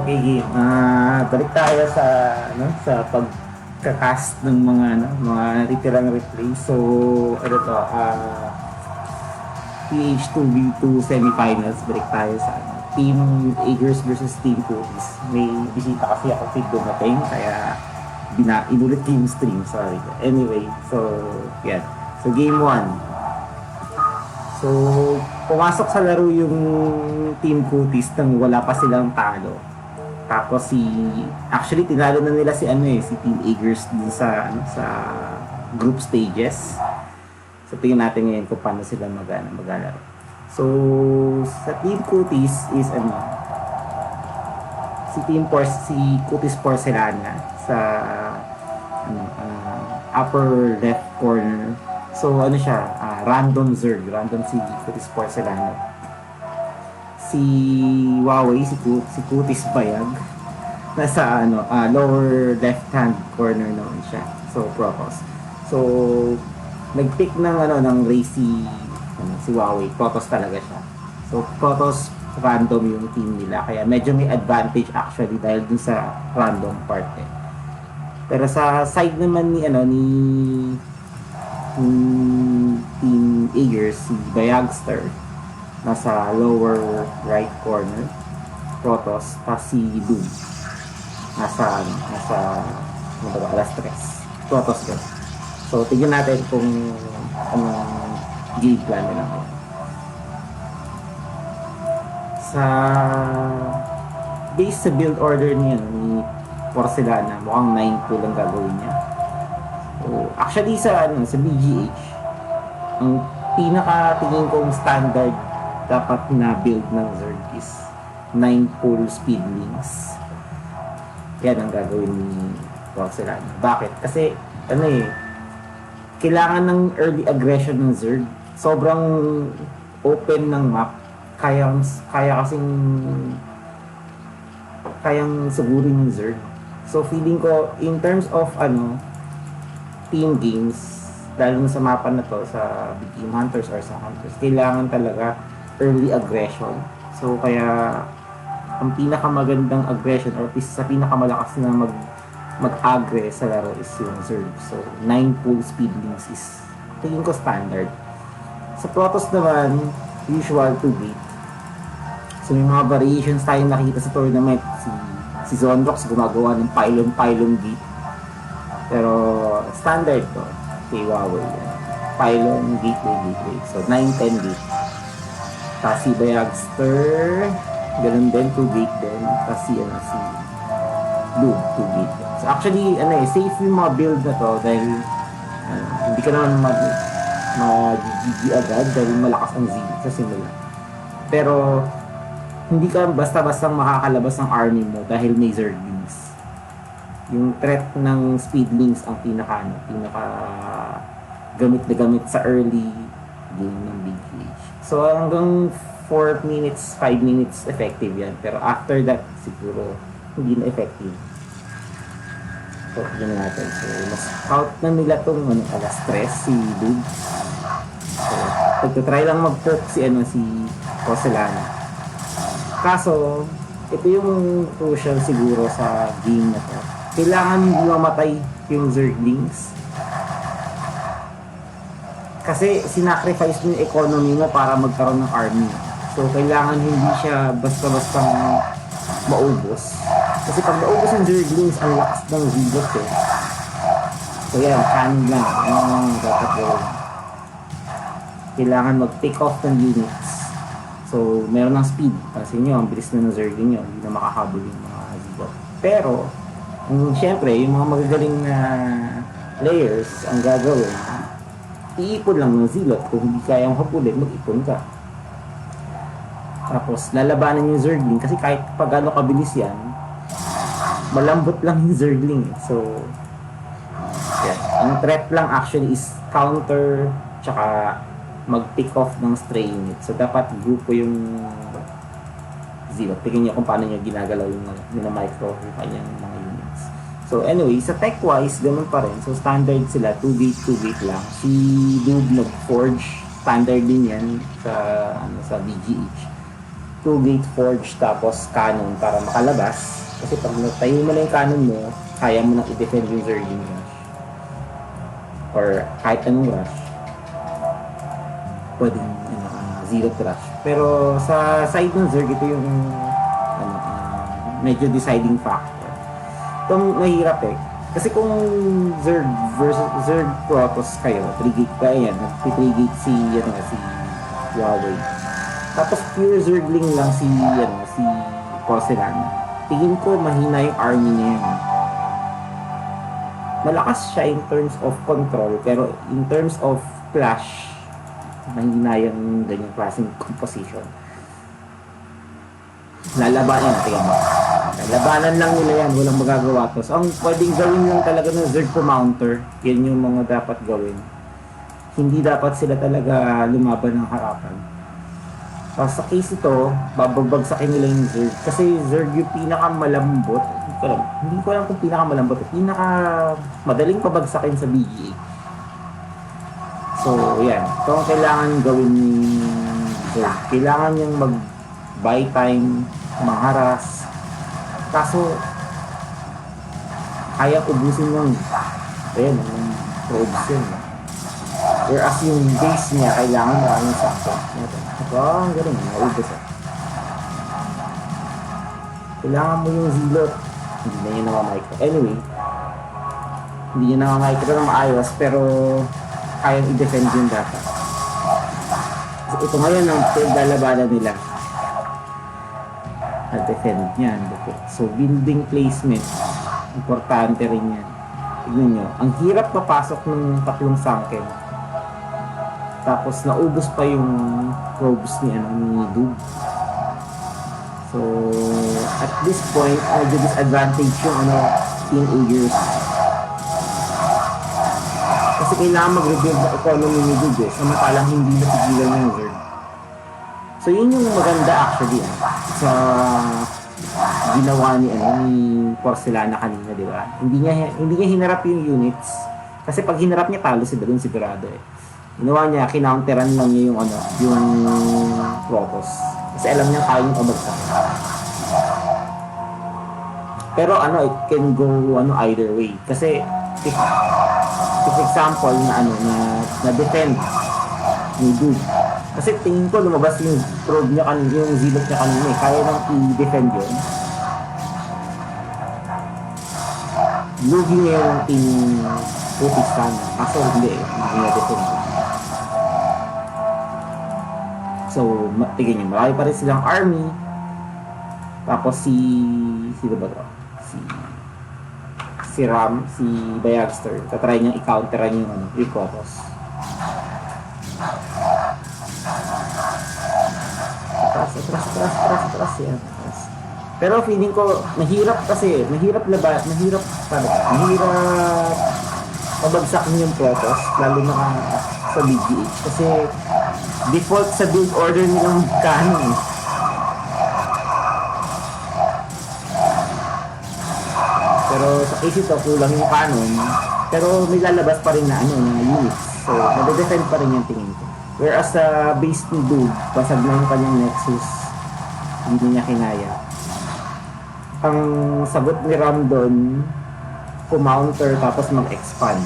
Okay, game. Balik tayo sa sa pagka-cast ng mga natitirang replay. So, ano to, PH2V2 semifinals. Balik tayo sa Team Eagers versus Team Cookies. May bisita kasi ako fit dumating, kaya inulit yung stream, sorry. Anyway, so, yan. So, game 1. So, pumasok sa laro yung Team Cookies nang wala pa silang talo. Tapos actually tinalo na nila si si Team Eagers din sa group stages. So tingnan natin ngayon kung paano sila maglalaro. So sa Team Cuties is si Cuties Porcelana sa upper left corner. So siya, random Zerg, random si Cuties Porcelana. Si Huawei, si Cuties Bayag, nasa lower left hand corner naman siya. So Protoss. So nag-pick ng race si Huawei. Protoss talaga siya. So Protoss random yung team nila, kaya medyo may advantage actually dahil dun sa random part eh. Pero sa side naman ni Team Eagers, si Bayagster nasa lower right corner, Protoss, tapos si Doom nasa alas 3, Protoss din. So tignan natin kung anong game plan nila ngayon. Based sa build order niya ni Porcelana, mukhang 9 lang gagawin niya. So actually sa BGH, ang pinaka-tingin kong standard dapat na build ng Zerg is 9 full speed links. Yan ang gagawin ni Porcelana. Bakit? Kasi kailangan ng early aggression ng Zerg. Sobrang open ng map. Kayang sugurin ng Zerg. So feeling ko in terms of team games, lalo sa mapa na to, sa Big Game Hunters or sa Hunters, kailangan talaga early aggression. So kaya ang pinakamagandang aggression or sa pinakamalakas na mag-agre sa laro is yung Zerg. So 9 full speed links is tingin ko standard. Sa Protoss naman, usual 2 gate. So may mga variations tayong nakita sa tournament. Si Zonrox gumagawa ng pylon gate. Pero standard to kay Huawei. Pylon, gateway. So 9-10 gate. Tapos si Bayagster, ganun din, 2 gate din. Tapos si Blue, 2 gate. So actually, safe yung mga build na to dahil hindi ka naman mag-GG agad dahil malakas ang Z sa simula. Pero hindi ka basta-bastang makakalabas ng army mo dahil may Zerg links. Yung threat ng speed links ang pinaka gamit na gamit sa early game ng Big Age. So hanggang 4 minutes, 5 minutes effective yan. Pero after that, siguro hindi na effective. So, yun natin. So, mas count na nila itong alas 3, si Dude. So, pagtatry lang mag-poke si Porcelana. Kaso, ito yung crucial siguro sa game na to. Kailangan hindi mamatay yung Zerglings. Kasi sinacrifice mo yung economy mo para magkaroon ng army. So, kailangan hindi siya basta-bastang maubos. Kasi pag naubos yung Zerglings, ang lakas ng Zilot eh. So, yan, cannon lang. Dapat gawin. Kailangan mag-take off ng units. So, meron ng speed. Kasi ang bilis na ng Zergling nyo. Hindi na makakabol yung mga Zilot. Pero, siyempre, yung mga magagaling na players, ang gagawin, iipon lang ng Zilot. Kung hindi kayang habulin, mag-ipon ka. Tapos, lalabanan yung Zergling. Kasi kahit pag kabilis yan, malambot lang yung Zergling. So, yeah. Ang threat lang actually is counter, tsaka mag-pick off ng stray unit. So, dapat grupo yung Zilot. Tingnan niyo kung paano niya ginagalaw yung micro yung kanyang mga units. So, anyway, sa tech-wise, ganun pa rin. So, standard sila. 2 gate lang. Si Dube nag-forge. Standard din yan sa BGH. 2-gate forge tapos cannon para makalabas. Kasi pag natayo mo na yung cannon mo, kaya mo nang i-defend yung Zergling Rush. Or kahit anong rush. Pwedeng zero rush. Pero sa side ng Zerg, ito yung medyo deciding factor. Itong mahirap eh. Kasi kung Zerg versus Zerg Protoss kayo, 3-gate ka yan, 3-gate si Huawei. Tapos pure Zergling lang si Porcelana. Tingin ko mahina yung army niya yan. Malakas siya in terms of control, pero in terms of clash, mahina yung ganyang klaseng composition. Lalabanan, tingnan mo. Labanan lang nila yan, walang magagawa to. So, ang pwedeng gawin lang talaga ng Zerg Counter, yan yung mga dapat gawin. Hindi dapat sila talaga lumaban ng harapan. Sa case ito, babagsakin nila yung Zerg. Kasi Zerg yung pinakamalambot. Hindi ko alam kung pinakamalambot. Madaling pabagsakin sa BGA. So, yan. Ito ang kailangan gawin ni Zerg. Kailangan niyang mag-buy time, mangharas. Kaso, kaya ubusin yung probes yun. Whereas yung base niya, kailangan maraming sakto. Ang ganun, naubos eh. Kailangan mo yung zilot. Hindi na yun namamicro. Anyway, hindi yun namamicro na maayos, pero kayang i-defend yung data. So, ito ngayon ang pinagdalabanan nila. Na-defend yan. So, building placement, importante rin yan. Tignan nyo, ang hirap papasok ng tatlong sunken. Tapos naubos pa yung probes ni Dub. So at this point, medyo disadvantage yung teenagers. Kasi kailangan mag-rebuild na economy ni Dub eh. Samantalang hindi napigilan yung Zerg. So yun yung maganda actually sa ginawa ni Porcelana kanina, di ba? Hindi niya hinarap yung units. Kasi pag hinarap niya, talo sila dun sigurado eh. Ginawa niya, kinounteran lang niya yung Protoss. Kasi alam niya kaya yung pabagsak. Pero it can go either way. Kasi if example na defend ni Dub. Kasi tingin ko lumabas yung probe niya kanina, yung zilot niya kanina eh. Kaya nang i-defend yun. Lugi niya yung team Putistan. Kaso hindi niya defend. So, tignan nyo, marami pa rin silang army. Tapos sino ba ito? Si Ram, si Bayagster. Tatry niyang i-counteran yung Protoss. Atras yan. Pero feeling ko, mahirap mabagsak yung Protoss, lalo na sa BGH. Kasi default sa build order nilang cannon. Pero sa case ito, kulang yung cannon. Pero may lalabas pa rin na units. So, nade-defend pa rin yung tingin ko. Whereas sa base ni Dub, basag na yung kanyang Nexus. Hindi niya kinaya. Ang sagot ni Ram doon, kumounter tapos mag-expand.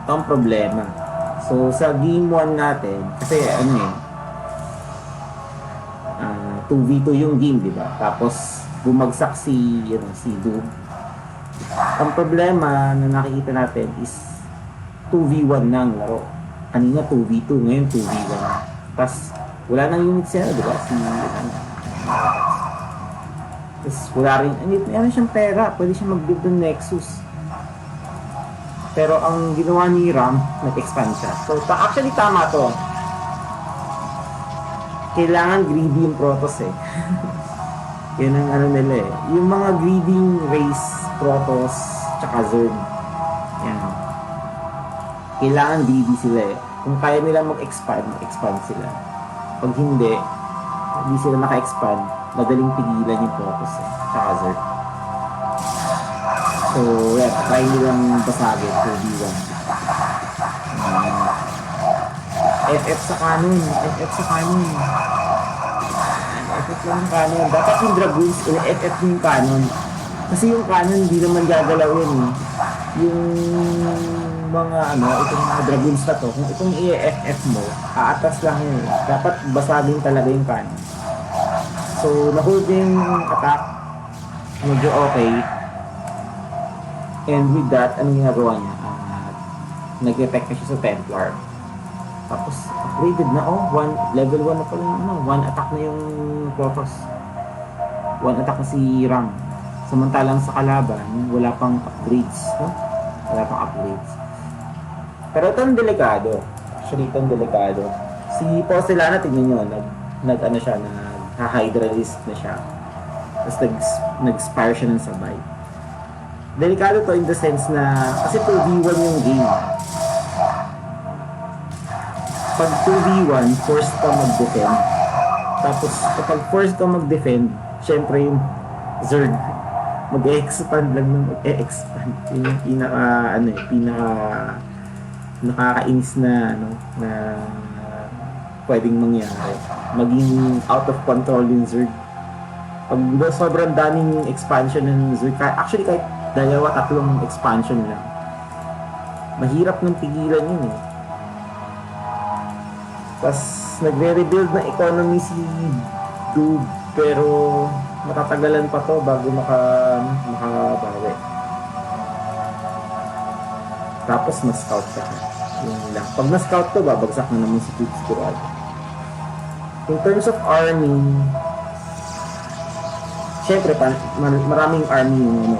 Ito ang problema. So, sa game 1 natin, kasi 2v2 yung game, di ba? Tapos, bumagsak si Dub. Ang problema na nakikita natin is 2v1 na ang laro. Kanina 2v2, ngayon 2v1. Tapos, wala nang units yan, di ba? Tapos, wala rin, meron siyang pera. Pwede siyang mag-build ng Nexus. Pero ang ginawa ni Ram, nag-expand siya. So, actually tama to. Kailangan greedy yung Protoss eh. Yan ang nila eh. Yung mga greedy race, Protoss, tsaka Zerg. Yan. Kailangan greedy sila eh. Kung kaya nila mag-expand sila. Pag hindi sila naka-expand, madaling pigilan yung Protoss eh. Tsaka Zerg. So, try nilang basagin 2v1. FF sa canon. FF sa canon. FF lang yung canon. Dapat yung Dragoons, FF yung canon. Kasi yung canon, hindi naman gagalaw yun eh. Yung mga ano, itong mga Dragoons na to, kung itong i-FF mo, aatas lang yun eh. Dapat basagin talaga yung canon. So, na-hold yung attack. Medyo okay. And with that, anong ginagawa niya? Nag-effect na siya sa Templar. Tapos, upgraded na, level 1 na pala yung, 1 attack na yung Protoss. 1 attack na si Ram. Samantalang sa kalaban, wala pang upgrades, no? Wala pang upgrades. Pero ito ang delikado. Actually, ito ang delikado. Si Porcelana, tingnan nyo, nag-ano siya, nag-hydra risk na siya. Tapos nag-spire siya ng sabay. Delikado to in the sense na, kasi 2v1 yung game. Pag 2v1, forced ka mag-defend. Tapos, kapag forced ka mag-defend, syempre yung Zerg, mag-expand lang ng mag-expand. Yun yung pinaka nakakainis na, na pwedeng mangyari. Maging out of control yung Zerg. Pag sobrang daming expansion ng Zerg, actually kahit 2-3 expansion lang, mahirap nang pigilan yun eh. Tapos nagre-rebuild na economy si Dube, pero matatagalan pa to bago makabawi. Tapos na-scout ka. Yun lang. Pag na-scout to, babagsak na naman si Dube sigurado. In terms of army, syempre maraming army yung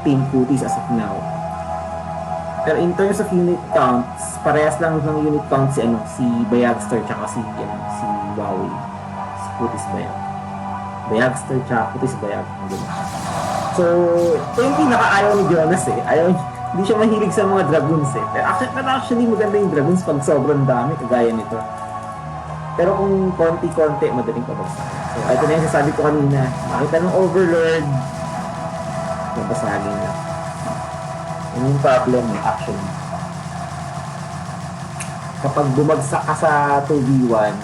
Team Cuties as of now. Pero in terms of unit counts, parehas lang ng unit count si Bayagster tsaka si Wowie. Si Cuties Bayag. Bayagster tsaka Cuties Bayag. So, ito yung pinaka-ayaw ni Jonas eh. Hindi siya mahilig sa mga Dragoons eh. Pero actually maganda yung Dragoons pag sobrang dami, kagaya nito. Pero kung konti-konti, madaling pabagsak. So, ito na yung sasabi ko kanina. Makita ng Overlord, nabasagin na. Yun yung problem eh, actually. Kapag bumagsak ka sa 2v1,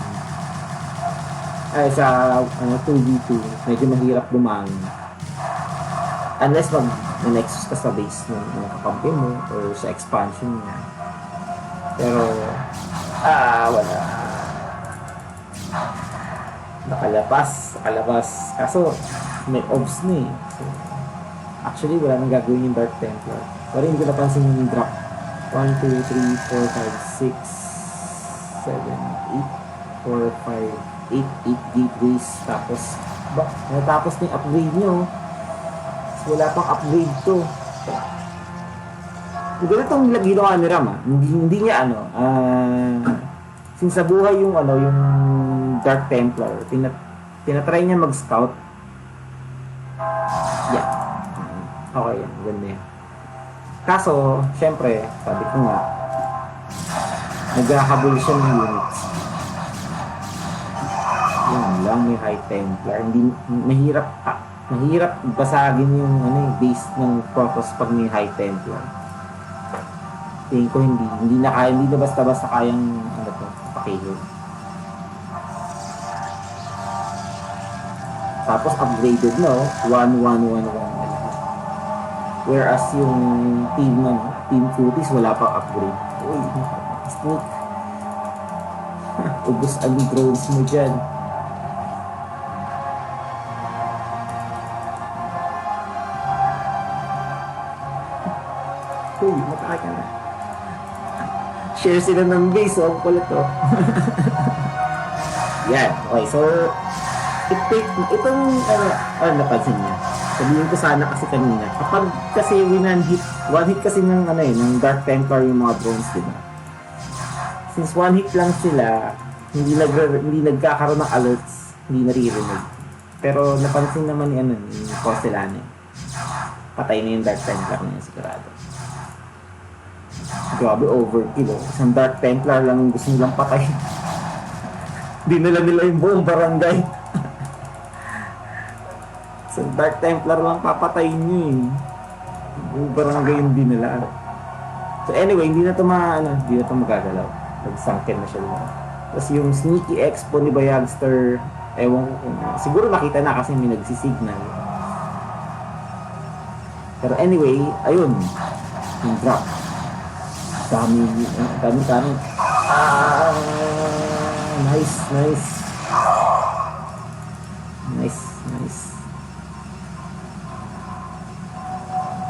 ay sa 2v2, medyo mahirap bumangon. Unless mag-nexus ka sa base ng kakampi mo or sa expansion niya. Pero, wala. Nakalabas. Kaso, may obs na eh. So, actually, wala nang gagawin yung Dark Templar. Pero hindi ko napansin yung drop. 1, 2, 3, 4, 5, 6, 7, 8, 4, 5, 8 gateways. Tapos, natapos na yung upgrade nyo. So, wala pang upgrade to. Ganitong ginawa ni Ram, hindi niya since sa buhay yung Dark Templar, tinatry niya mag-scout. Yeah. Okay yan, ganda yan. Kaso, syempre, sabi ko nga, naghahabol siya ng units. Yun lang, may High Templar. Hindi, mahirap basagin yung base ng Protoss pag may High Templar. Tingin ko hindi na basta-basta kayang pakihil. Tapos upgraded na 1-1-1-1. Whereas yung Team Cuties wala pang upgrade. Uy, sneak. Ubus ang drones mo dyan. Uy, mataka na. Share sila ng base, pala to. Yan, okay, so itong napansin niya. Sabihin ko sana kasi kanina, kapag kasi one hit kasi ng Dark Templar yung mga drones, diba? Since one hit lang sila, hindi nagkakaroon ng alerts, hindi naririnig. Pero napansin naman ni Porcelana. Patay na yung Dark Templar niya sigurado. Grabe, overkill. Isang Dark Templar lang yung gusto nilang patay. Dinala nila yung buong barangay. So, Dark Templar lang papatayin nyo eh. Yung barangay yung dinala. So anyway, hindi na ito magagalaw. nagsunken na siya doon. Tapos yung sneaky expo ni Bayagster, ewan ko kung, siguro nakita na kasi may nagsisignal. Pero anyway, ayun, yung drop. Dami. Nice.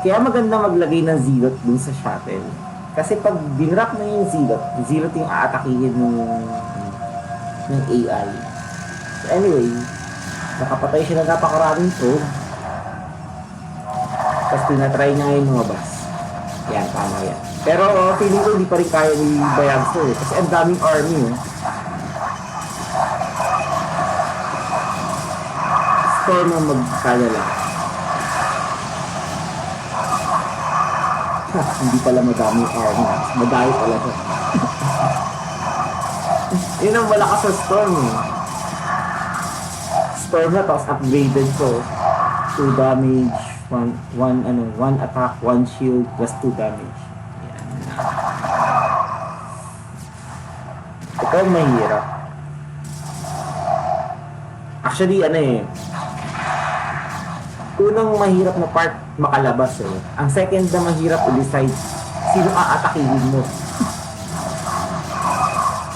Kaya maganda maglagay ng zilot dun sa shuttle. Kasi pag dinrap mo yung zilot yung aatakihin ng AI. So anyway, nakapatay siya ng napakaraming probe. Tapos tinatry niya ngayon lumabas. Yan, tama yan. Pero feeling ko hindi pa rin kaya ni Bayagster eh. Kasi ang daming army eh. Storm ang magkaya lang. Hindi pala madaming army. Madayo pala siya. Yun ang malakas sa Storm eh. Storm na tapos upgraded ko. 2 damage, 1 attack, 1 shield, plus 2 damage. Yan. Ito ang mahirap. Actually, unang mahirap na part makalabas eh. Ang second na mahirap i-decide sino aatakihin mo.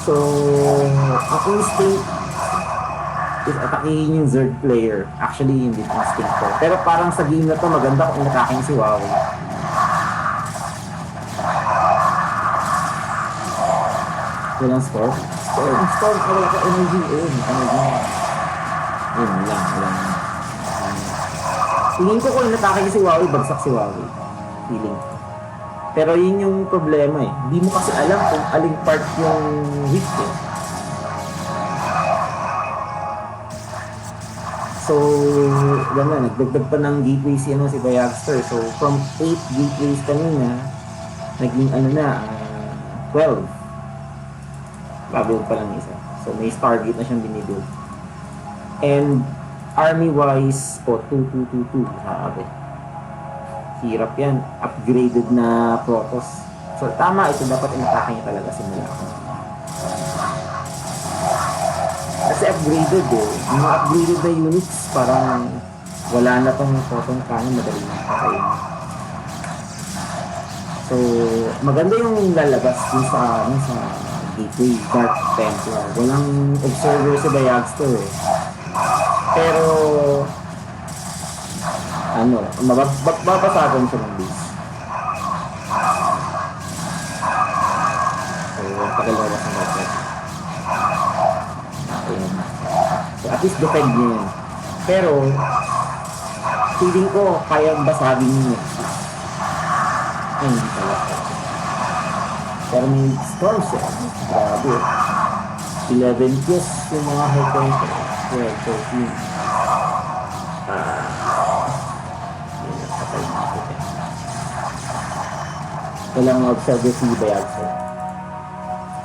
So, ang instinct is atakihin yung Zerg player. Actually, hindi instinct ko. Pero parang sa game na to, maganda kung inatakin si Huawei. Walang storm? Storm, wala ka energy. Yun lang. Tingin ko kung inatakin si Huawei, bagsak si Huawei. Feeling ko. Pero yun yung problema eh. Hindi mo kasi alam kung aling part yung weak eh. So, gano'n, nagdagdag pa ng gateway si Bayagster. So, from 8 gateways kanina, naging 12. Bago pa lang isa. So, may Stargate na siyang binibuild. And, army-wise, 2-2-2-2, sabi. Hirap yan. Upgraded na Protoss. So, tama, ito dapat inatake niya talaga simula. Kasi upgraded eh. Yung mga upgraded na units, parang wala na tong photon cannon, madali na patayin. So, maganda yung lalabas dun sa gateway, Dark Templar. Walang observer si Bayagster eh. Pero, mababasagan siya ng base. So, pakilabas ng market. So, at least defend niya yun. Pero, feeling ko, kaya basagin niya. Ay, hindi pala. Pero may storms eh. Grabe. 11 plus yung mga high points. 12, 13. Walang observer si Bayagster.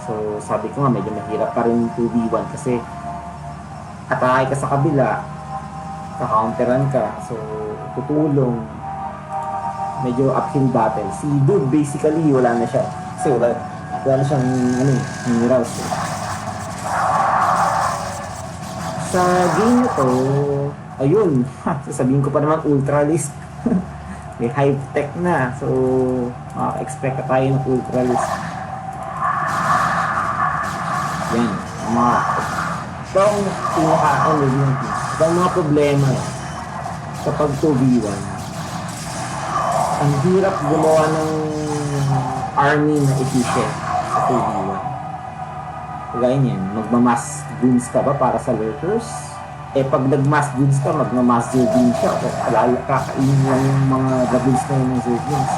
So, sabi ko nga, medyo mahirap pa rin 2v1 kasi atake ka sa kabila, kakounteran ka, so tutulong, medyo uphill battle. Si Dude, basically, wala na siya. Kasi wala na siyang, minerals. Eh. Sa game na to, ayun, sasabihin ko pa naman Ultralisk. May high-tech na. So, makaka-expect ka tayo ng Ultralisk. Yan. Itong itong mga problema kapag 2v1. Ang hirap gumawa ng army na efficient sa 2v1. Kagaya niyan, magmamass goons ka ba para sa lurkers? Pag nag-mass goods ka, magmamass zergins siya. O kakainin mo yung mga doubles na yung zergins.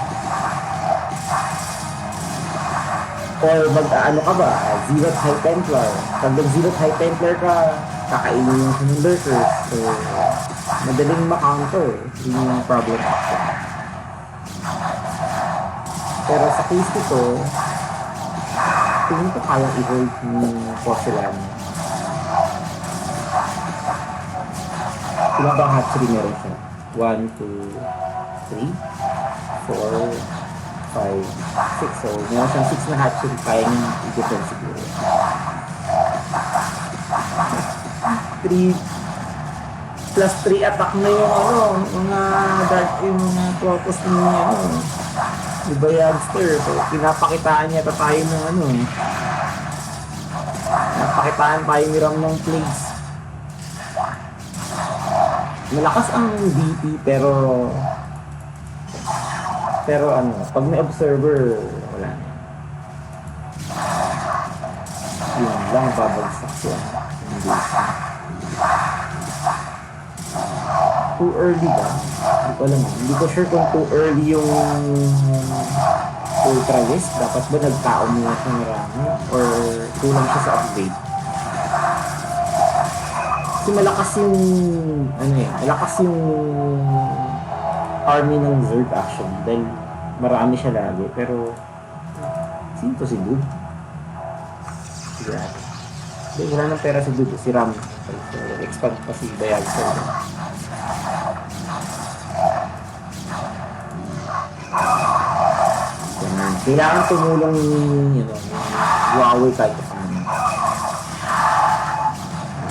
Or ka ba? Zealot High Templar. Pag nag-Zealot High Templar ka, kakainin mo yung lurkers. So, madaling ma-counter. Yun yung problem. Pero sa case nito, tingin ko kayang i-hold yung porcelain. Ilang bang hatchery meron siya? 1, 2, 3, 4, 5, 6. So, meron siyang 6 na hatchery, kaya niyang i-defend siguro. 3 plus 3 attack na yung mga dark yung mga protoss ni di ba youngster? So, pinapakitaan niya tayo ng pinapakitaan tayo ni Ram ng plays. Malakas ang DP pero pag may observer, wala na. Yun lang, babagsak siya. Too early ba? Hindi ko alam. Hindi ko sure kung too early yung Ultra List. Dapat ba nagtao muna siya marami? Or kulang siya sa upgrade? Kasi malakas yung malakas yung army ng Zerg actually dahil marami siya lagi, pero sino to si Dude? Sige natin. Hindi, wala nang pera si Dude, si Ram. So, expand pa si Bayag. So, kailangan tumulong yung Huawei kahit paano.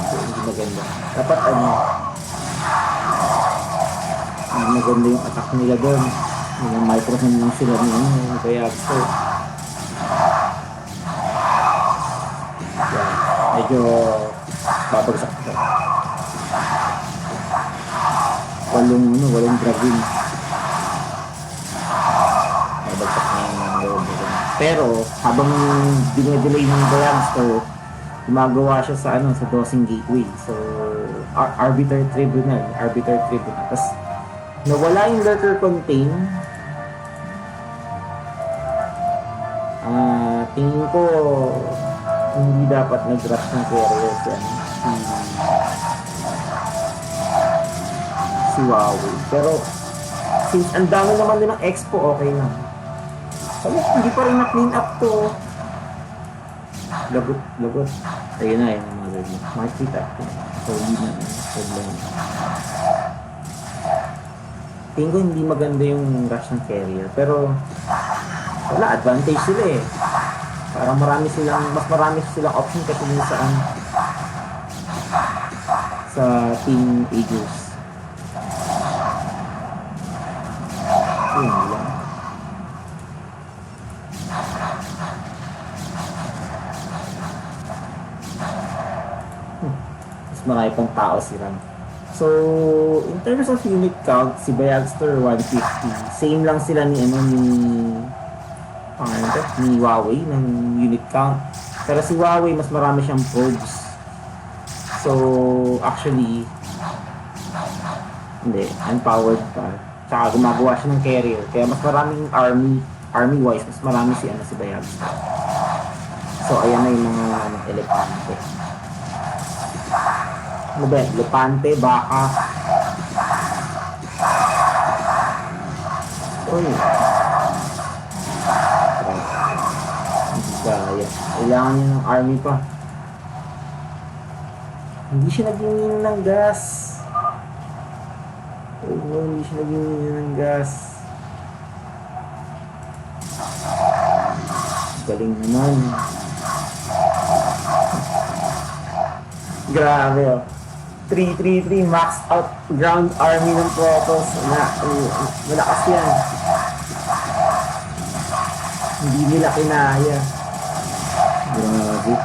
Hindi maganda. Dapat maganda yung attack nila doon. Yung microphone lang sila kaya so yeah, medyo babagsak ito. Walong dragon. Babagsak na yung road. Pero habang dinedelay ng Bayamster, gumagawa siya sa sa dosing gateway. So arbiter tribunal. Tapos nawala yung lurker contain. Tingin ko hindi dapat nag-rush ng carriers yan si Huawei. Pero since ang dami naman din ng expo, okay lang. Sabi, hindi pa rin na-clean up to. Lagot. Ayun na yun ang mga red. Makikita. So hindi na problem. Tingin ko hindi maganda yung rush ng carrier, pero wala, advantage sila eh. Parang mas marami silang option kasi dun sa Team Aegis. Yun lang. Mas marami pang tao si Ram. So, in terms of unit count, si Bayagster 150. Same lang sila ni Huawei ng unit count. Pero si Huawei, mas marami siyang probes. So, actually, hindi, unpowered pa. Tsaka gumagawa siya ng carrier. Kaya mas maraming army-wise, mas marami si Bayagster. So, ayan na yung mga elepante. Ano ba yan? Elepante, baka. Uy. Kaya. Kailangan niya ng army pa. Hindi siya naging ng gas. Hindi siya naging ng gas. Galing naman. Grabe oh. 333 maxed out ground army ng Protoss. Malakas yan. Hindi nila kinaya. Grabe.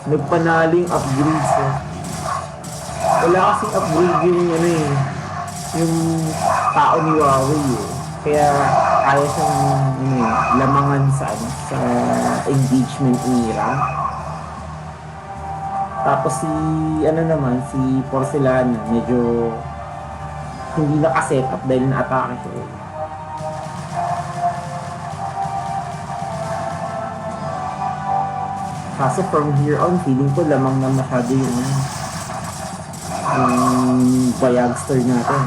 Nagpanaling upgrades eh. Wala kasing upgrade yung tao ni Huawei eh. Kaya kaya siyang lamangan sa engagement ni Ram. Tapos si Porcelana medyo hindi naka-set up dahil na-atake siya eh. Kaso from here on, feeling ko lamang na masyado yung Bayagster natin.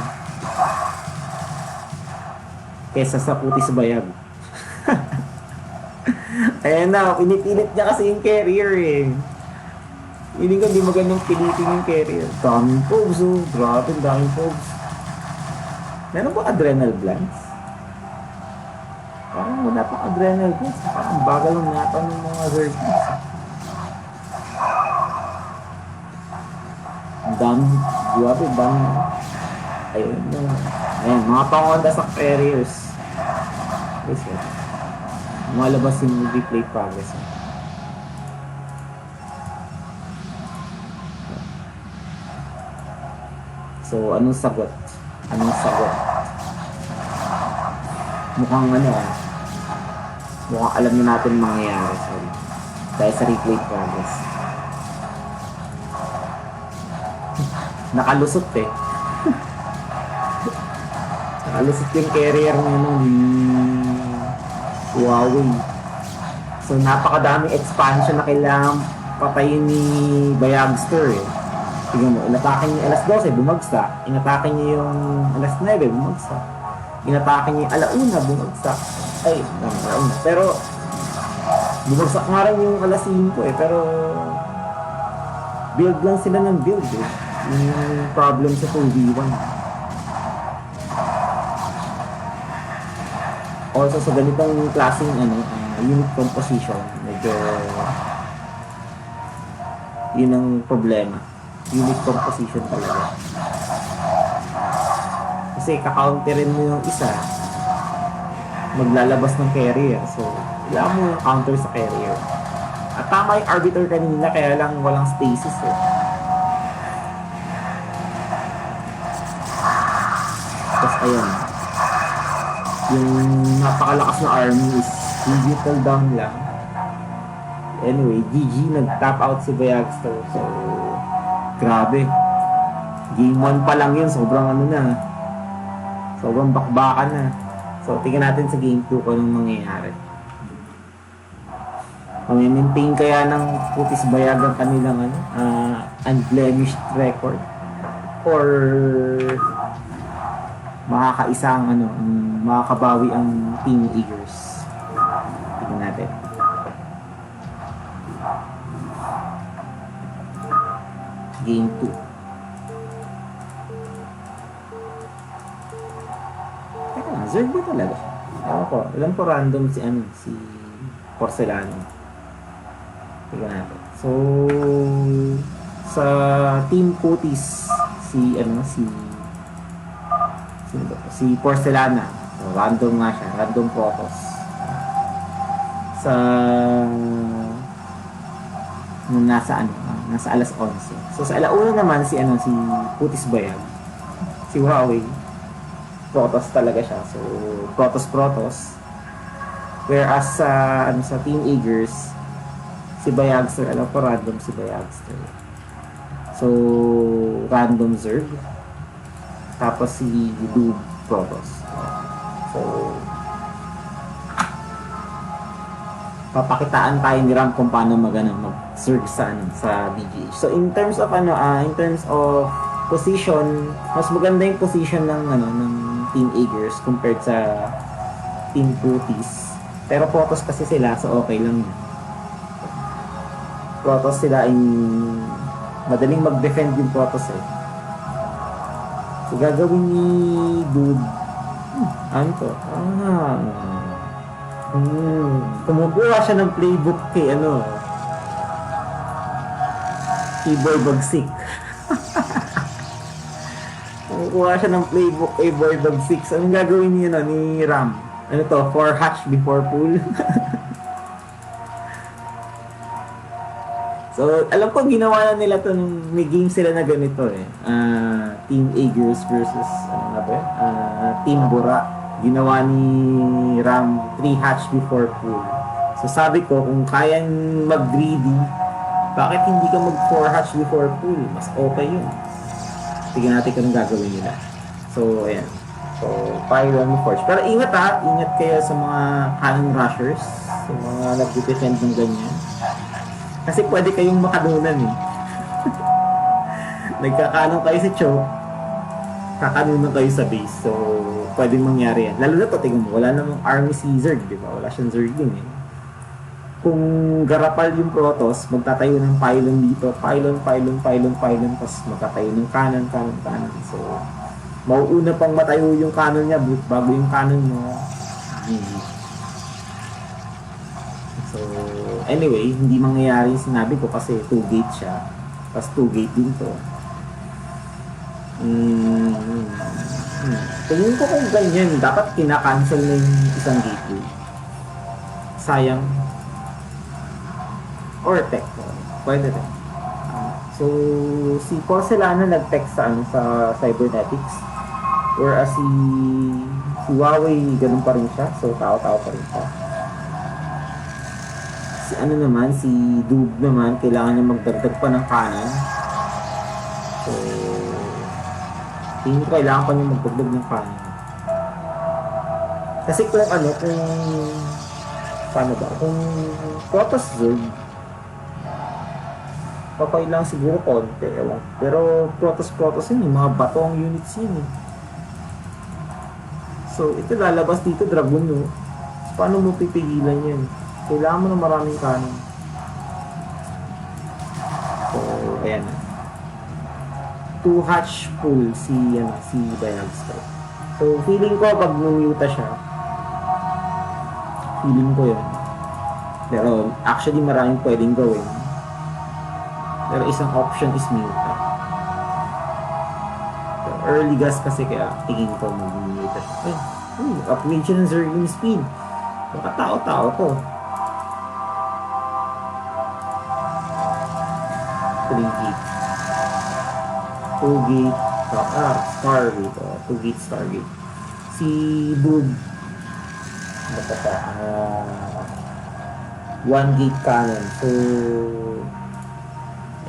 Kesa sa Putis Bayag. Ayan na, pinipilit niya kasi yung carrier eh. Feeling ko hindi magandang pilitin yung carrier. Daming pogs oh. Grabe, daming pogs. Meron ba adrenal glands? Parang wala pang adrenal glands. Parang bagal lang nata ng mga Zerglings. Ang dami, grabe, dami. Ayun na. Ayun, mga pangonda sa carriers. Yes, yes. Malabas yung replay progress. So, anong sagot? Anong sagot? Mukhang mukhang alam na natin mangyayari. Sorry. Dahil sa replay progress. Nakalusot eh. Nakalusot yung carrier ni Huawei. So, napakadaming expansion na kailangan patayin ni Bayagster eh. Tingnan mo, inatake niya alas 12, bumagsak. Inatake niya yung alas 9, bumagsak. Inatake niya yung alauna, bumagsak. Ay, alauna. Pero, bumagsak nga rin yung alas 5 eh. Pero, build lang sila ng build eh. Yung problem sa 2v1. Also, sa ganitong klaseng unit composition, medyo yun ang problema. Unit composition talaga. Kasi kakaunterin mo yung isa, maglalabas ng carrier. So, wala mo yung counter sa carrier. At tama yung arbiter kanina, kaya lang walang stasis eh. Tapos ayun, yung napakalakas na army is digital down lang. Anyway, GG, nag-tap out si Bayagster. So, grabe. Game 1 pa lang yun, sobrang sobrang bakbakan na. So, tingnan natin sa game 2 kung anong mangyayari. Maintain kaya ng Putis Bayag ang kanilang unblemished record? Or makakaisang makakabawi ang Team Eagers? Tingnan natin. Game 2. Teka lang, Zerg ba talaga? Ewan ko, ilan po random si Porcelano. Tingnan natin. So, sa Team Putis, si Porcelana. So, random nga siya, random photos. Sa nasa alas 11. So sa alauna naman si Putis Bayag. Si Huawei. Protoss talaga siya. So Protoss. Whereas sa Team Eagers, si Bayagster, alam ko random si Bayagster. So random Zerg. Tapos si Dube Protoss. So papakitaan tayo ni Ram kung paano mag-surge sa BGH. So in terms of position, mas maganda yung position ng Team Eagers compared sa Team Putis. Pero Protoss kasi sila, so okay lang yun. Protoss sila ay madaling mag-defend yung Protoss eh. So gagawin ni Dude kumukuha siya ng playbook kay Boy Bagsik. Kumukuha siya ng playbook kay Boy Bagsik. Anong gagawin niya ni Ram? 4 hatch before pool. So, alam ko ginawa na nila to nung may game sila na ganito eh. Team Eagers versus Team Bura. Ginawa ni Ram 3 hatch before pool. So sabi ko, kung kayang mag-greedy, bakit hindi ka mag 4 hatch before pool? Mas okay yun. Tignan natin kung anong gagawin nila. So, ayan. So, pylon forge. Pero ingat ingat kayo sa mga cannon rushers, sa mga nag-defend ng ganyan. Kasi pwede kayong makanunan eh. Nagkakanon kayo sa choke, kakanunan kayo sa base. So, pwedeng mangyari yan. Lalo na to, tingnan mo, wala namang army si Zerg, di ba? Wala siyang Zergling eh. Kung garapal yung Protoss, magtatayo ng pylon dito, pylon, tapos magtatayo ng cannon. So, mauuna pang matayo yung cannon niya bago yung cannon mo. Anyway, hindi mangyayari yung sinabi ko kasi 2 gate siya. Tapos 2 gate din to. Tingin ko kung ganyan, dapat kinakancel na yung isang gateway. Sayang. Or tech. Pwede rin. So, si Porcelana nag-text sa cybernetics. Whereas si Huawei, ganun pa rin siya. So, tao-tao pa rin siya. Si si Dube naman, kailangan niya magdagdag pa ng kanan. So, hindi kailangan pa niya magdagdag ng kanan. Kasi kung kung Protoss Zerg, okay lang siguro konti, ewan. Pero Protoss yun, mga batong units yun eh. So, ito lalabas dito, Dragon no. Paano mo pipigilan yan? Kailangan mo ng maraming kanan. So, ayan na. 2 hatch pull si Bialstar. So, feeling ko pag numuta siya, feeling ko yun. Pero, actually maraming pwedeng gawin. Pero isang option is muta. So, early gas kasi kaya tingin ko mag-muta siya. Upgrade siya ng Zergling speed. Baka tao-tao to. 3 gate. 2 gate. Stargate. 2 gate Stargate. Si Boob. Baka pa. 1 gate cannon. So,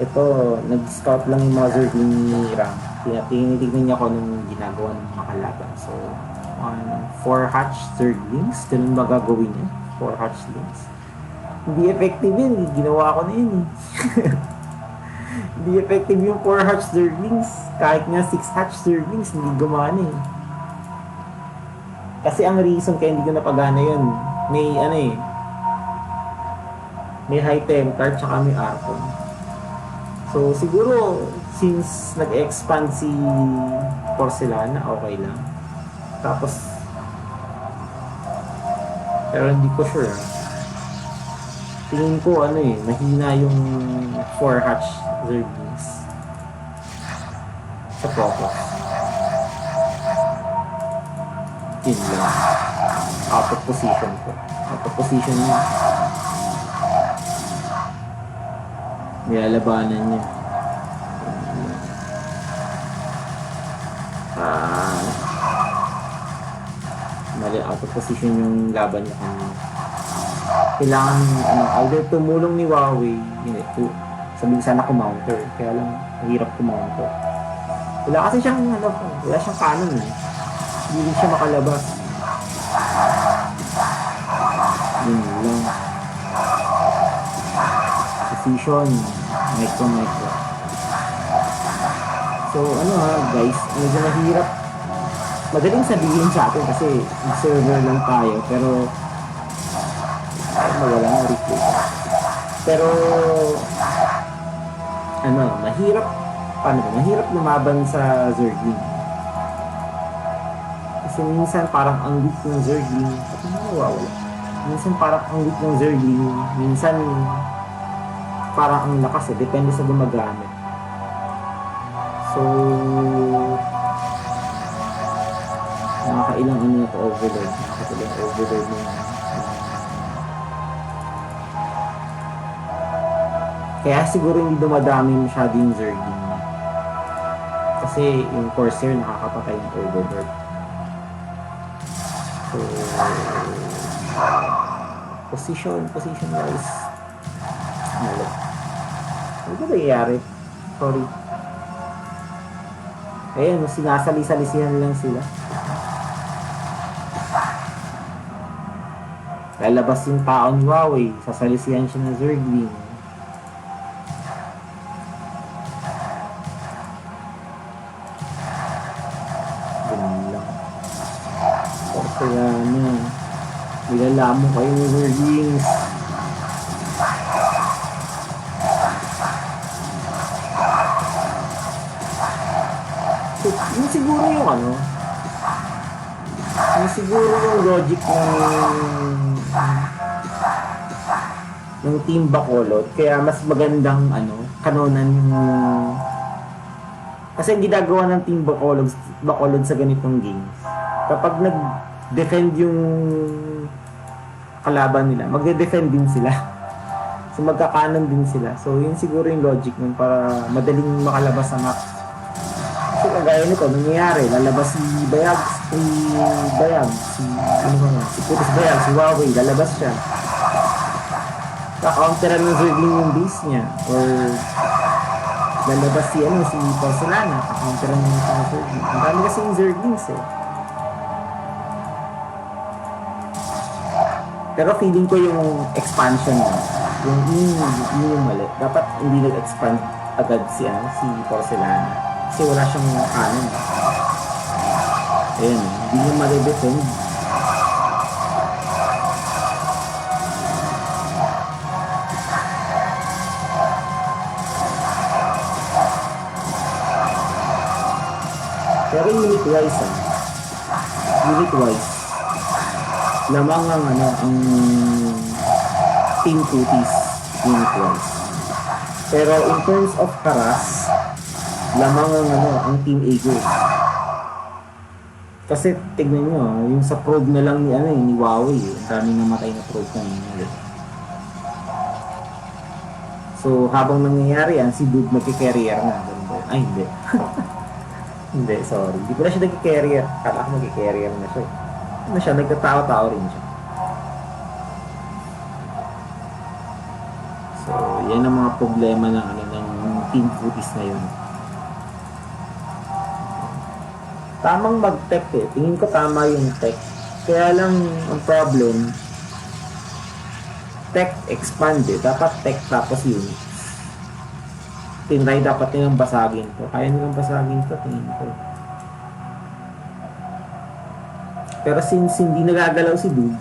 ito, nag-scout lang yung mga Zergling ni Ram. Tinitignan niya ko nung ginagawa ng mga kalaban. So, 4 hatch Zerglings. Ganun ba gagawin niya? 4 hatchlings. Hindi effective yun. Ginawa ko na yun eh. Hindi effective yung 4 hatch Zerglings. Kahit nga 6 hatch Zerglings, hindi gumana eh. Kasi ang reason kaya hindi ko napagana yun, may high templar tsaka may Archon. So siguro, since nag-expand si Porcelana, okay lang. Tapos, pero hindi ko sure. Tingin ko mahina yung 4 hatch Zerglings sa Protoss. Yun lang. Out of position ko. Out of position niya. Nilalabanan niya. Mali, out of position yung laban niya kanina. Kailangan either tumulong ni Huawei, sabihin sana kumounter, kaya lang mahirap kumounter. Wala kasi siyang wala siyang cannon eh. Hindi rin siya makalabas. Yun lang. Position, micro. So guys, medyo mahirap. Madaling sabihin sa atin kasi server lang tayo, pero mawala ng replay. Pero mahirap lumaban sa Zergling. Kasi minsan parang ang weak ng Zergling, minsan parang ang weak ng Zergling, minsan parang ang lakas depende sa gumagamit. So nakakailang to overload, overload mo. Kaya siguro hindi dumadami masyado yung Zergling. Kasi yung Corsair nakakapatay ng overlord. So, position guys. Ano ba nangyayari? Sorry. Ayan, sinasali-salisihan lang sila. Lalabas yung tao ni Huawei, sasalisihan siya ng Zergling. Kaya nilalamo kayo ng Zerglings. So, yun siguro yung yun siguro yung logic ng ng Team Bacolod. Kaya mas magandang kanonan yung... Kasi ang ginagawa ng Team Bacolod sa ganitong games, kapag nag-defend yung kalaban nila, magde-defend din sila. So magkakanon din sila. So yun siguro yung logic nun para madaling makalabas sa map. So kagaya nito, nangyayari, lalabas si Putis Bayag, si Huawei, lalabas siya. Kakaunteran ng Zergling yung base niya. Or lalabas si Porcelana, kakaunteran ng Zergling. Ang dami kasi yung Zerglings eh. Pero feeling ko yung expansion na, yung mali. Dapat hindi nag-expand agad si Porcelana. Kasi wala siyang canon. Ayun, hindi niya ma-defend. Pero unit-wise, lamang ang Team Putis unit-wise. Pero in terms of harass, lamang ang Team Eagles. Kasi tignan nyo, yung sa probe na lang ni Huawei, ang daming namatay na probe na So habang nangyayari yan, si Dude magki-carrier na. Ay, hindi. Hindi, sorry. Hindi ko na siya nag-carrier. Kala ko mag-carrier na siya. Nagkatao-tao rin siya. So, yan ang mga problema ng Team Putis na yun. Tamang mag-tech eh. Tingin ko tama yung tech. Kaya lang ang problem, tech expand eh. Dapat tech tapos yun. Tinry dapat nilang basagin to. Kaya nilang basagin to, tingin ko. Pero since hindi nagagalaw si Dude,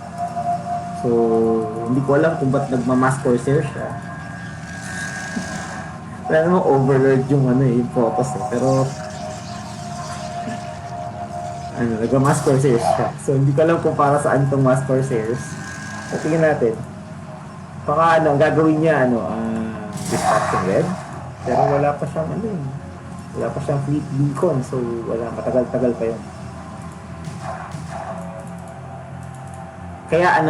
so hindi ko alam kung ba't nagmamask corsair siya. Wala namang overlord yung yung photos eh. Pero nagmamask corsair siya. So hindi ko alam kung para saan itong mask corsairs. So tingnan natin. Baka ang gagawin niya distraction red. Pero wala pa siyang wala pa siyang fleet beacon, so wala, matagal-tagal pa yun. Kaya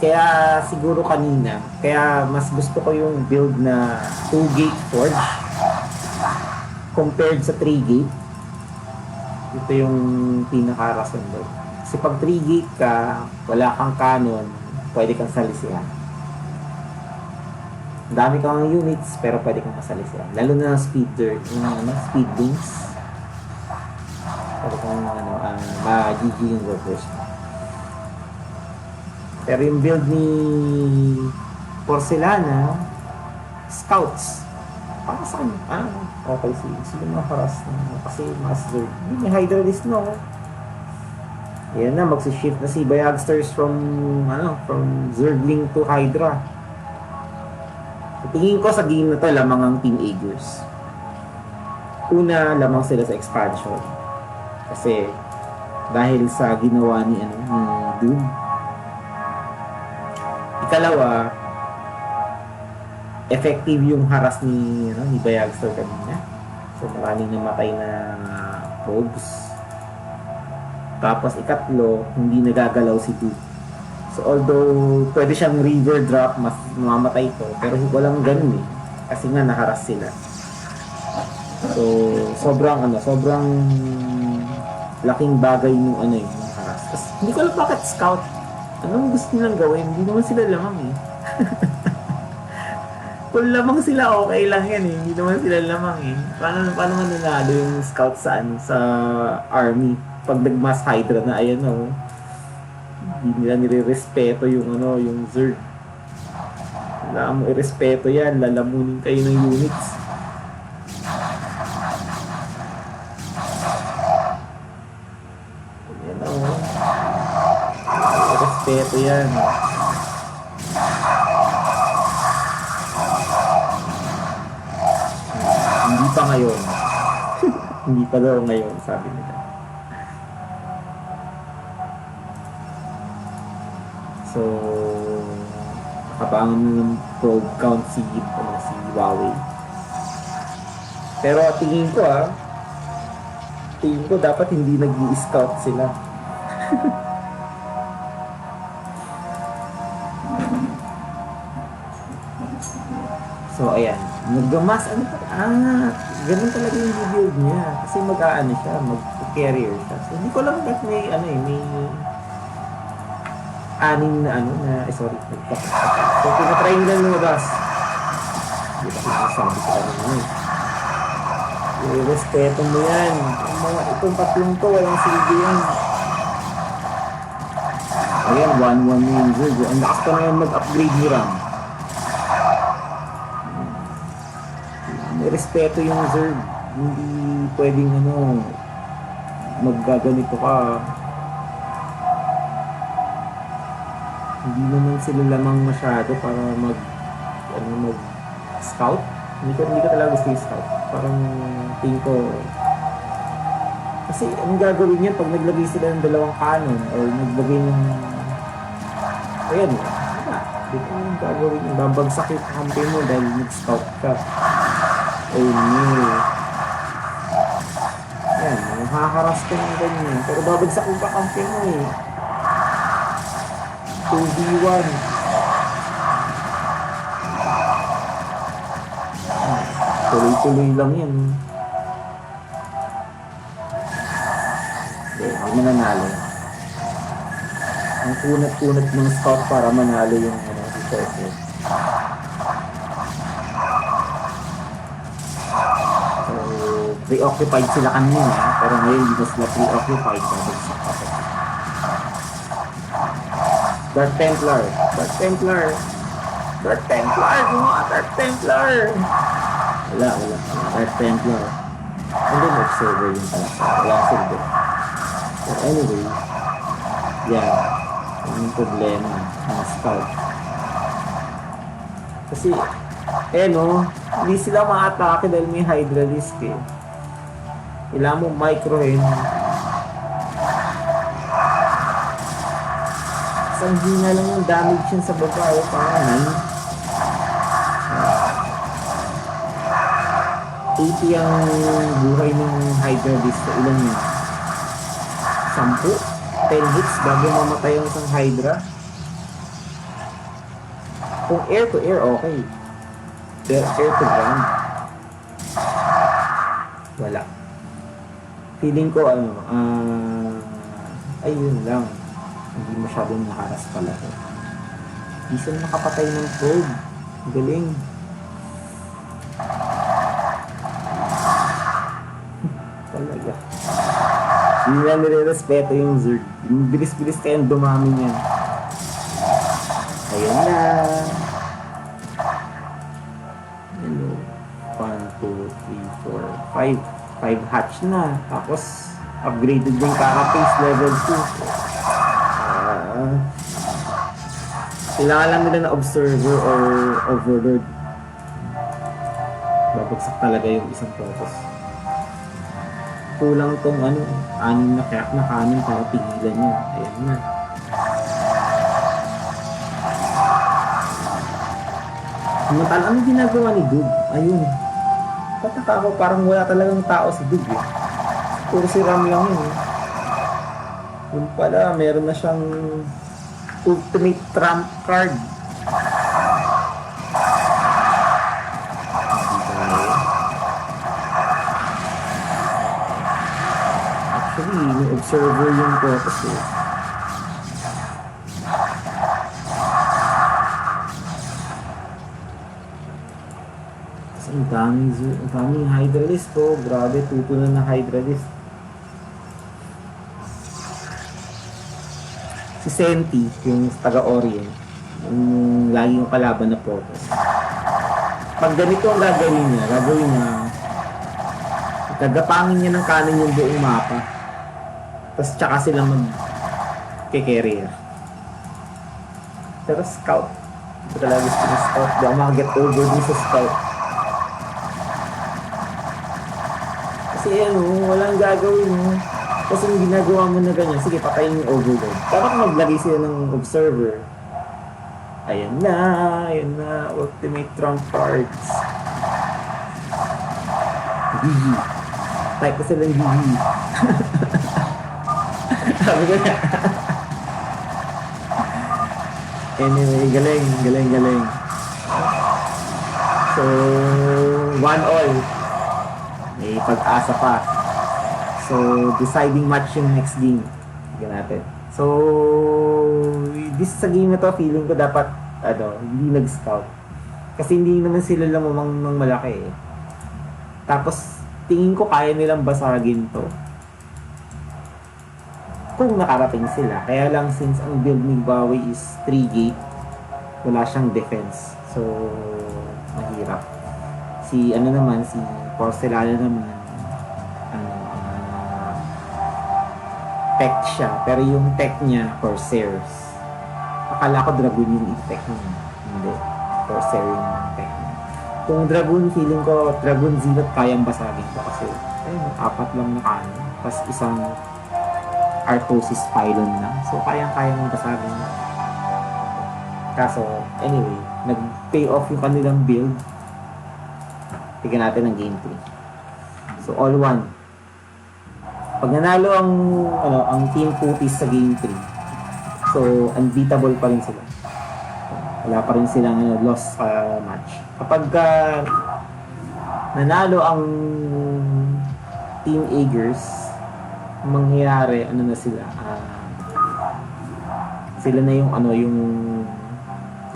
kaya siguro kanina, kaya mas gusto ko yung build na 2-gate forge compared sa 3-gate. Ito yung pinaka-rason doon. Kasi pag 3-gate ka, wala kang cannon, pwede kang salisihan. Dami kang units, pero pwede kang masalisihan. Lalo na speed wings. Pwede kang ma-GG yung workers. Pero yung build ni Porcelana, scouts. Para saan? Okay, sila mga harass na. Kasi master. May Hydralist na. Yan na, magsishift na si Bayagsters from Zergling to Hydra. Tingin ko sa game na to, lamang ang Team Eagles. Una, lamang sila sa expansion. Kasi, dahil sa ginawa ni Dude. Ikalawa, effective yung harass ni Bayagster kanina. So, maraming namatay na probes. Tapos, ikatlo, hindi nagagalaw si Dude. So, although pwede siyang river drop, mas mamamatay to, pero walang ganun eh. Kasi nga naharas sila. So, sobrang laking bagay yung yung haras. Tapos, hindi ko alam bakit scout. Anong gusto nilang gawin? Hindi naman sila lamang eh. Kung lamang sila, okay lang yan eh. Hindi naman sila lamang eh. Paano mananalo yung scout sa army? Pag nag-mass hydra na, ayan hindi nila nire-respeto yung Zerg. Wala mo irespeto yan, lalamunin kayo ng units. Yan irespeto yan. Hindi pa ngayon. Hindi pa daw ngayon, sabi nila. So, Kabangan mo ng probe count si Huawei. Pero tingin ko dapat hindi nag-i-scout sila. So, ayan. Naggamas, ganun talaga yung build niya. Kasi siya, mag-carrier siya. So, hindi ko alam ba't may anim na sorry, so, pinatry nila lumabas. Hindi ba sinasabi ko respeto mo yan. Itong tatlong to, walang silbi yan. Ayan, 1-1 yung Zerg. Ang lakas pa na yung mag-upgrade ni Ram. May respeto yung Zerg. Hindi pwedeng maggaganito ka. Hindi naman sila lamang masyado para mag-scout. Hindi ko talaga gusto yung scout. Parang tingin ko kasi ang gagawin niyan pag naglagay sila ng dalawang cannon or naglagay ng di ko ang gagawin yung babagsak yung kampi mo dahil nag-scout ka. Oh no. Ayan, makakaras ka ng ganyan pero babagsak yung kampi mo 2v1. Tuloy-tuloy lang yan. Okay, ako mananalo. Ang kunat-kunat ng scout para manalo yung resources. So, preoccupied sila kanina, pero ngayon hindi na sila preoccupied. Dark Templar! Wala. Dark Templar. Hindi mo observer yung pala. Wala silbi. So anyway, yan. Yung problema ng scout. Kasi, hindi sila ma-atake dahil may Hydra Risk Kailangan mo microhin. Isang hina lang yung damage yun sa baba. Parang 80 ang buhay ng Hydra Beast. Ilan yun? 10? 10 hits bago mamatay ang isang Hydra? Kung air to air, okay. Pero air to ground, wala. Feeling ko ayun lang. Hindi masyadong nakaras pala. Hindi sila nakapatay ng probe. Galing. Talaga. Hindi na nire-respeto yung Zerg. Yung bilis-bilis kayang dumami niyan. Ayan na. Hello. 1, 2, 3, 4, 5. 5 hatch na. Tapos, upgraded yung carapace level 2. Kailangan lang nila na observer or overlord. Babagsak talaga yung isang protoss. Kulang tong 6 na kanin para pigilan niya. Ayan na. Samantala, ano ginagawa ni Dug? Ayun. Pataka ko, parang wala talagang tao si Dug Puro si Ram lang yun Yun pala, meron na siyang ultimate trump card. Actually, may observer yung purpose Kasi ang daming Hydralist Grabe, tutunan na Hydralist. Si Senti, yung taga-Orient, yung lagi yung kalaban na Protoss. Pag ganito ang gagawin niya, gagapangin niya ng kanan yung buong mapa. Tapos tsaka sila mag-carrier. Pero scout. Ito talaga gusto ng scout. Di ako makaget over din sa scout. Kasi walang gagawin Kasi yung ginagawa mo na ganyan, sige, patayin yung overload. Dapat maglagay sila ng observer. Ayan na, ultimate trump cards. GG. Type ko silang GG. Sabi ko na. Anyway, galing. So, 1-all. May pag-asa pa. So, deciding match yung next game. Tignan natin. So, this sa game na to, feeling ko dapat, hindi nag-scout. Kasi hindi naman sila lamang ng malaki eh. Tapos, tingin ko kaya nilang basagin to. Kung nakarating sila. Kaya lang, since ang build ni Bawi is 3 gate, wala siyang defense. So, mahirap. Si Porcelana naman, tech siya, pero yung tech niya, Corsairs. Akala ko Dragoon yung tech niya. Hindi. Corsair yung tech niya. Kung Dragoon, feeling ko, Dragoon Zenith kayang basagin ko kasi, apat lang na kanin. Tapos isang Artosis Pylon na. So, kayang basagin. Kaso, anyway, nag-pay off yung kanilang build. Tignan natin ang game 3. So, all one. Pag nanalo ang Team Putis sa game 3, so unbeatable pa rin sila. Wala pa rin silang lost match. Kapag nanalo ang Team Aegers, mangyayari na sila, sila na yung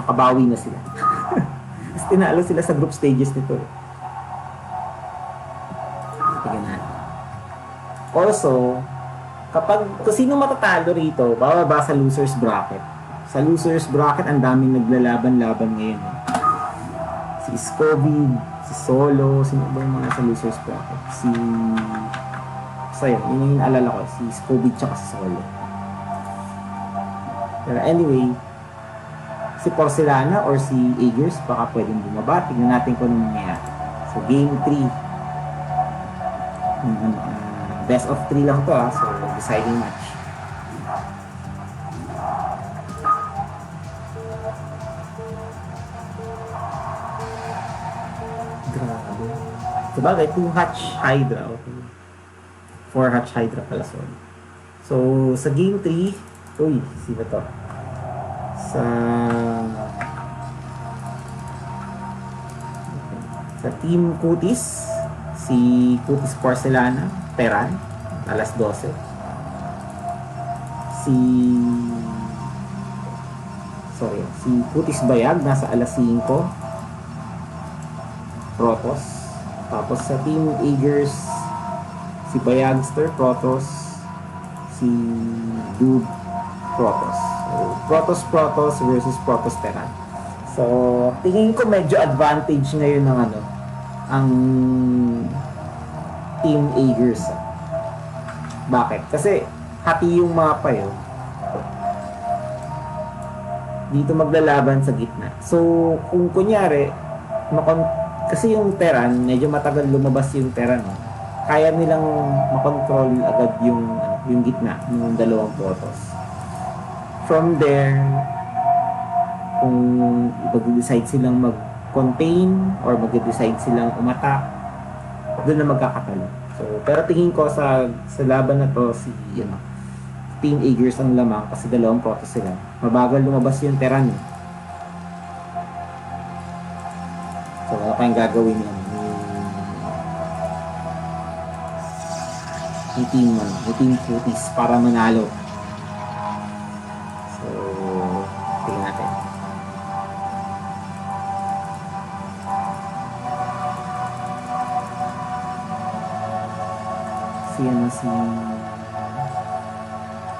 nakabawi na sila. Tapos tinalo sila sa group stages nito. Tignan natin. Also, kung sino matatalo rito, bababa sa losers bracket. Sa losers bracket, ang daming naglalaban-laban ngayon. Si Scooby, si Solo, sino ba yung mga sa losers bracket? Yun yung alala ko, si Scooby tsaka si Solo. Pero anyway, si Porcelana or si Aegers, baka pwedeng bumaba. Tignan natin kung ano mangyayari. So, game 3. Best of 3 lang to so deciding match. Grabe. Sabagay, 2 hatch Hydra. Okay. 4 hatch Hydra pala, sorry. So, sa game 3, sino to? Sa Team Kutis, si Kutis Porcelana, Peran, alas 12. Si Kutis Bayag, nasa alas 5. Protoss. Tapos sa Team Aegers, si Bayagster, Protoss, si Dub, Protoss. So, Protoss versus Protoss Peran. So, tingin ko medyo advantage ngayon ng ang Team Aegers. Bakit? Kasi hati yung mapa yun. Dito maglalaban sa gitna. So, kung kunyari, kasi yung Terran, medyo matagal lumabas yung Terran. Kaya nilang makontrol agad yung gitna ng dalawang Protoss. From there, kung mag-decide silang mag-contain or mag-decide silang umattack, doon na magkakatalo. So, pero tingin ko sa laban na to Team Aegers ang lamang kasi dalawang Protoss sila. Mabagal lumabas yung Terran. So, wala pa yung gagawin ni Team Putis para manalo. So, tingnan natin.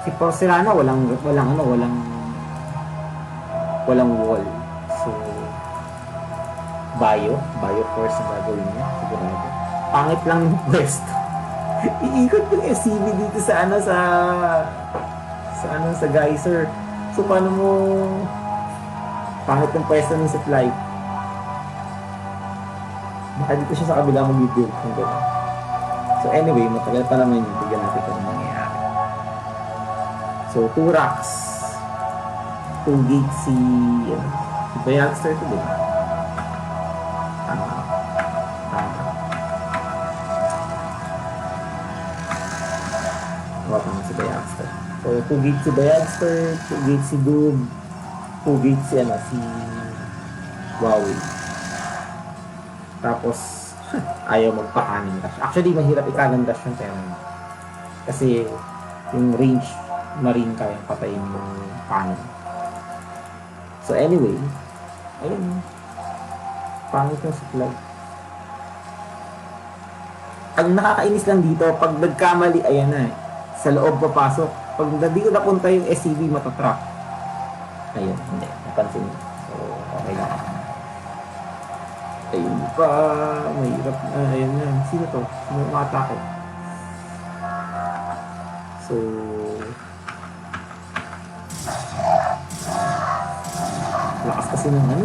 Si Porcelana walang wall. So Bio Force ang gagawin niya sigurado. Pangit lang ng pwesto. Iikot yung SCV dito sa geyser. So paano mo pangit ng pwesto ng supply? Baka dito siya sa kabila mag-build kung gano'n. So anyway, matagal pa naman yung bigyan natin kung mangyayari. So 2 racks. 2 gate si Bayagster to din. Tama. Tama si Bayagster. So, 2 gate si Bayagster, 2 gate si Dub, 2 gate si si Huawei. Tapos, ayaw magpa-cannon dash. Actually, mahirap i-cannon dash yung pero kasi yung range na rin kayang patayin yung cannon. So anyway, ayun. Pangit yung supply. Ang nakakainis lang dito, pag nagkamali, ayan na sa loob papasok. Pag hindi ko napunta yung SCV, matatrap. Ayun, hindi. Napansin. So, okay lang. Ayun pa, mahirap na, ayun na. Sino to? Sino umatake? So, lakas kasi ng ng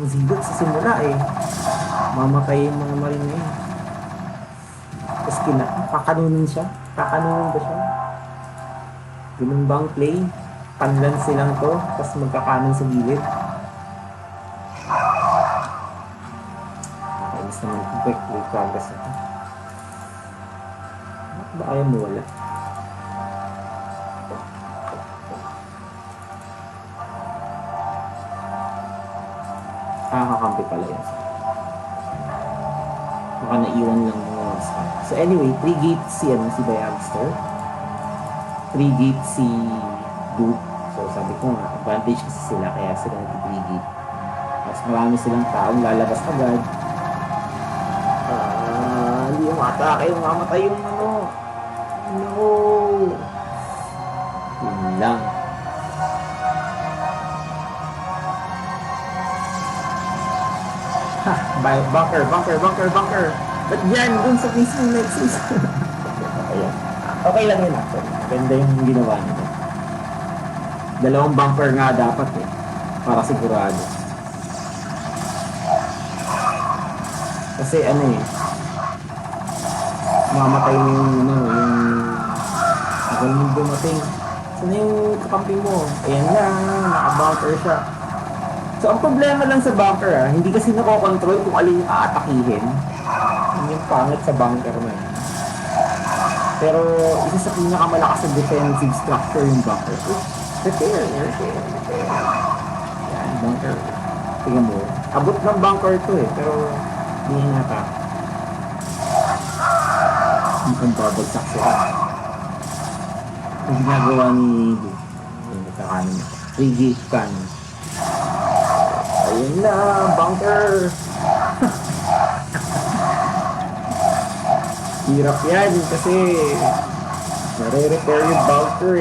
Zidot sa simula mamatay yung mga marine na yun. Tapos kakanunin siya. Kakanunin ba siya? Ganun bang play? Panlan silang to, tapos magkakanon sa gilid. Nakainis naman kung quick progress ito. Ba ayaw mo wala? Kakampi pala yan. Baka naiwan lang mga spot. So anyway, 3 gates si Bayagster. 3 gates si Duke. So sabi ko nga, advantage kasi sila kaya sila nag-3 gate. Mas marami silang taong lalabas agad. Hindi yung atake, yung mamatay yung No! Yun lang. Bunker. Ba't yan? Dun sa mismong Nexus. Ayan. Okay lang yun actually. Ganda yung ginawa nito. 2 bunker nga dapat para sigurado. Kasi mamatay mo yung yung dumating. Saan yung kakampi mo? Ayan lang, naka-bunker siya. So, ang problema lang sa bunker hindi kasi nakokontrol kung alin yung aatakihin. Yun yung pangit sa bunker na yun. Pero, isa sa pinakamalakas na defensive structure yung bunker. Repair. Yan, bunker. Tingnan mo. Abot ng bunker to pero hindi niya nata. Mukhang babagsak sila. Yung ginagawa ni yung nagkakanin. 3 gate cannon. Ayun na, bunker! Hirap yan kasi nare-repair yung bunker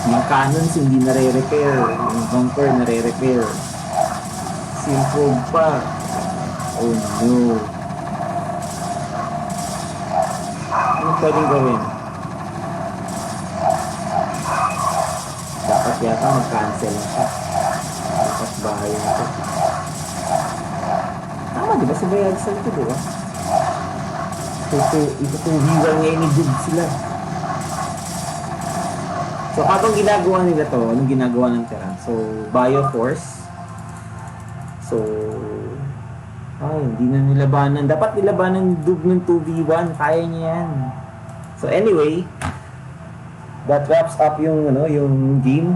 Yung cannons hindi nare-repair, yung bunker nare-repair. Simple pa. Oh no. Ano pwedeng gawin? Dapat yata mag-cancel na siya. Dapat bahay na ito. Tama, diba? Si Bayagster ito, diba? Ito 2v1 ngayon ni Dub sila. So, kapag ginagawa nila to, anong ginagawa ng Terran? So, Bioforce. So, hindi na nilabanan. Dapat nilabanan ng Dub ng 2v1. Kaya niya yan. So, anyway, that wraps up yung game.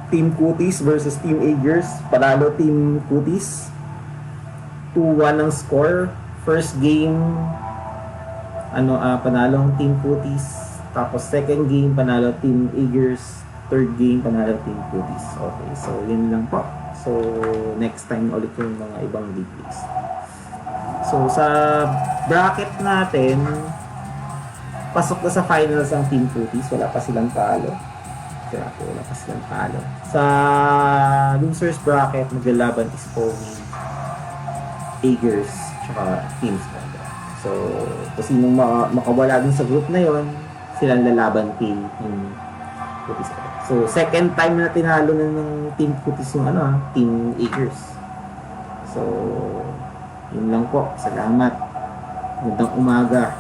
Team Cuties versus Team Aegers. Panalo Team Cuties. 2-1 ang score. First game, panalo ang Team Cuties. Tapos second game, panalo Team Aegers. Third game, panalo Team Cuties. Okay, so yun lang po. So, next time ulit yung mga ibang gameplays. So, sa bracket natin, pasok na sa finals ang Team Cuties. Wala pa silang talo. Wala pa silang talo. Sa losers bracket, maglalaban is Pony, Aegers, tsaka Team Squad. So, kung sinong makawala dun sa group na yon, silang lalaban kay Team Cuties. So, second time na tinalo na ng Team Cuties yung Team Aegers. So, yun lang po. Salamat. Magandang umaga.